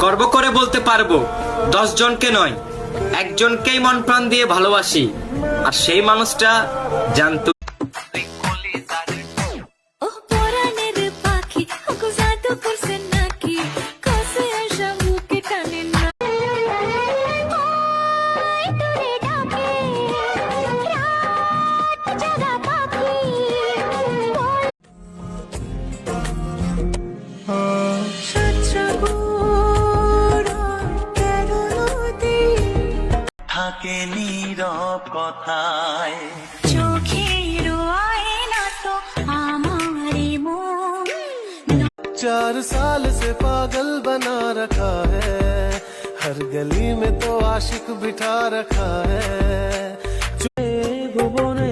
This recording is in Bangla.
গর্ব করে বলতে পারবো 10 জনকে নয়, একজনকেই মন প্রাণ দিয়ে ভালোবাসি, আর সেই মানুষটা জানতো। থাকে নীরব কথায়, চোখের আয়না তো আমারই মন। 4 साल से पागल बना रखा है, हर गली में तो आशिक बिठा रखा है। भुवने